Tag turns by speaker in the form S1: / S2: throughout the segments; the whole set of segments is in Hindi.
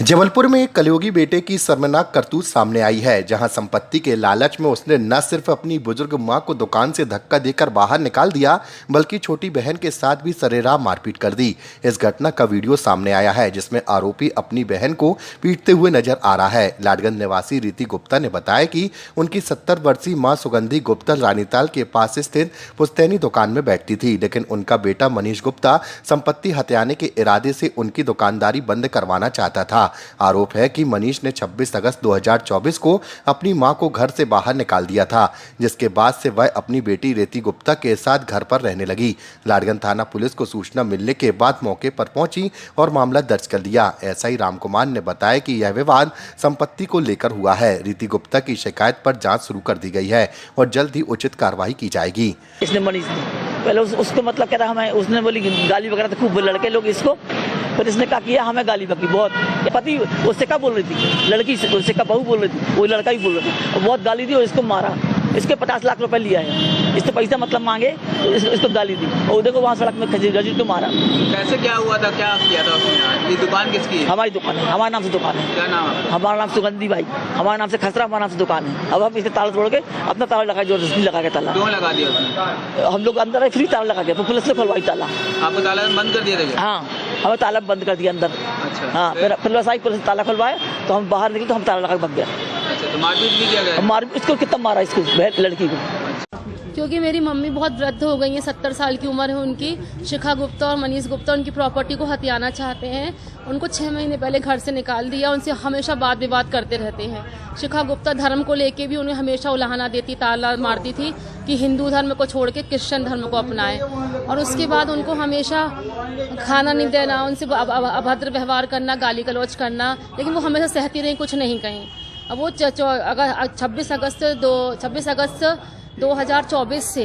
S1: जबलपुर में एक कलयुगी बेटे की शर्मनाक करतूत सामने आई है, जहां संपत्ति के लालच में उसने न सिर्फ अपनी बुजुर्ग मां को दुकान से धक्का देकर बाहर निकाल दिया, बल्कि छोटी बहन के साथ भी सरेराम मारपीट कर दी। इस घटना का वीडियो सामने आया है, जिसमें आरोपी अपनी बहन को पीटते हुए नजर आ रहा है। लाडगंज निवासी रीति गुप्ता ने बताया कि उनकी 70 वर्षीय मां सुगंधी गुप्ता रानीताल के पास स्थित पुश्तैनी दुकान में बैठती थी, लेकिन उनका बेटा मनीष गुप्ता संपत्ति हथियाने के इरादे से उनकी दुकानदारी बंद करवाना चाहता था। आरोप है कि मनीष ने 26 अगस्त 2024 को अपनी मां को घर से बाहर निकाल दिया था, जिसके बाद से वह अपनी बेटी रीति गुप्ता के साथ घर पर रहने लगी। लाडगंज थाना पुलिस को सूचना मिलने के बाद मौके पर पहुंची और मामला दर्ज कर लिया। एसआई राम कुमार ने बताया कि यह विवाद संपत्ति को लेकर हुआ है। रीति गुप्ता की शिकायत पर जांच शुरू कर दी गई है और जल्द ही उचित कार्रवाई की जाएगी।
S2: इसने मनीष पहले उसको मतलब कह रहा हमें, उसने बोली गाली वगैरह तो खूब लड़के लोग इसको, फिर इसने क्या किया, हमें गाली बकी बहुत। पति उससे क्या बोल रही थी, लड़की उससे क्या बहू बोल रही थी, वो लड़का ही बोल रहा था, बहुत गाली दी और इसको मारा। इसके 50 लाख रुपए लिया है, इससे पैसा मतलब मांगे, इसको गाली दी और देखो वहाँ सड़क में रजीत को मारा।
S3: कैसे क्या हुआ था, क्या किया था उसने? ये दुकान किसकी है?
S2: हमारी दुकान है, हमारे नाम से दुकान है।
S3: क्या नाम है?
S2: हमारा नाम सुगंधी भाई, हमारे नाम से खसरा, हमारे नाम से दुकान है। अब हम इसे ताला तोड़ के अपना ताला लगा, जो रस्सी लगा के ताला।
S3: क्यों लगा दिया उसने?
S2: हम लोग अंदर फ्री ताला लगा के, पुलिस ने खुलवाई ताला।
S3: आपको ताला बंद कर दिया था?
S2: हाँ, हमें ताला बंद कर दिया अंदर।
S3: अच्छा,
S2: हाँ, फिर वैसा ही पुलिस ताला खुलवाया तो हम बाहर निकले तो हम ताला लगा के भाग गया।
S3: अच्छा, तो मारपीट भी किया गया?
S2: मार इसको कितना मारा, इसको लड़की को।
S4: क्योंकि मेरी मम्मी बहुत वृद्ध हो गई है, 70 साल की उम्र है उनकी। शिखा गुप्ता और मनीष गुप्ता उनकी प्रॉपर्टी को हथियाना चाहते हैं। उनको 6 महीने पहले घर से निकाल दिया। उनसे हमेशा वाद विवाद करते रहते हैं। शिखा गुप्ता धर्म को लेके भी उन्हें हमेशा उलाहना देती, ताला मारती थी कि हिंदू धर्म को छोड़ के क्रिश्चियन धर्म को अपनाएं। और उसके बाद उनको हमेशा खाना नहीं देना, उनसे अभद्र व्यवहार करना, गाली गलौज करना, लेकिन वो हमेशा सहती रही, कुछ नहीं कहीं। अब वो 26 अगस्त 2024 से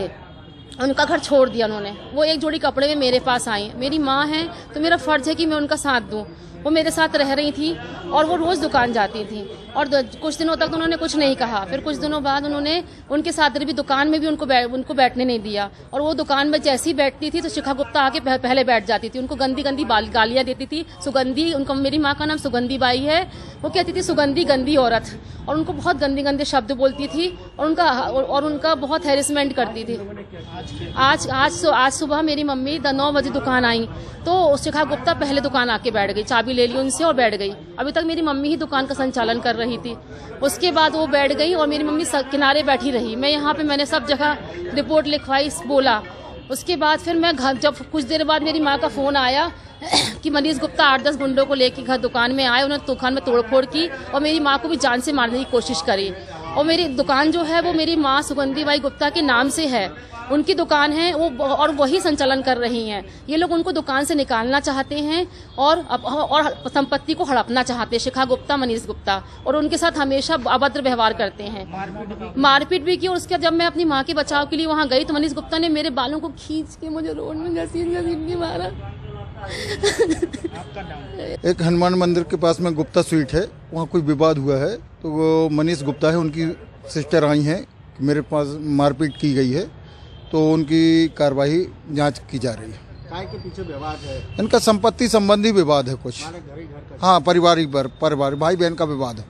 S4: उनका घर छोड़ दिया उन्होंने। वो एक जोड़ी कपड़े में मेरे पास आई। मेरी माँ है तो मेरा फ़र्ज़ है कि मैं उनका साथ दूँ। वो मेरे साथ रह रही थी और वो रोज़ दुकान जाती थी और कुछ दिनों तक तो उन्होंने कुछ नहीं कहा। फिर कुछ दिनों बाद उन्होंने उनके साथ भी दुकान में भी उनको बैठने नहीं दिया और वो दुकान में जैसी बैठती थी तो शिखा गुप्ता आके पहले बैठ जाती थी। उनको गंदी गंदी गालियाँ देती थी। सुगंधी, उनको मेरी माँ का नाम सुगंधी बाई है, वो कहती थी सुगंधी गंदी औरत, और उनको बहुत गंदे गंदे शब्द बोलती थी और उनका बहुत हैरेसमेंट करती थी। आज सुबह मेरी मम्मी 9 बजे दुकान आई तो शिखा गुप्ता पहले दुकान आके बैठ गई, चाबी ले ली उनसे और बैठ गई। अभी तक मेरी मम्मी ही दुकान का संचालन कर रही थी। उसके बाद वो बैठ गई और मेरी मम्मी किनारे बैठी रही। मैंने सब जगह रिपोर्ट लिखवाई, बोला। उसके बाद फिर मैं घर, जब कुछ देर बाद मेरी माँ का फ़ोन आया कि मनीष गुप्ता 8-10 गुंडों को लेकर घर दुकान में आए, उन्होंने दुकान में तोड़फोड़ की और मेरी माँ को भी जान से मारने की कोशिश करी। और मेरी दुकान जो है वो मेरी माँ सुगंधी बाई गुप्ता के नाम से है, उनकी दुकान है वो, और वही संचालन कर रही हैं। ये लोग उनको दुकान से निकालना चाहते हैं और संपत्ति को हड़पना चाहते हैं, शिखा गुप्ता, मनीष गुप्ता, और उनके साथ हमेशा अभद्र व्यवहार करते हैं। मारपीट भी की। और उसके जब मैं अपनी माँ के बचाव के लिए वहाँ गई तो मनीष गुप्ता ने मेरे बालों को खींच के मुझे रोड में घसीट के मारा।
S5: एक हनुमान मंदिर के पास में गुप्ता स्वीट है, वहाँ कोई विवाद हुआ है तो वो मनीष गुप्ता है, उनकी सिस्टर आई हैं, मेरे पास मारपीट की गई है तो उनकी कार्रवाई जांच की जा रही है।
S6: काय के पीछे विवाद है?
S5: इनका संपत्ति संबंधी विवाद है कुछ। हाँ, पारिवारिक भाई बहन का विवाद है।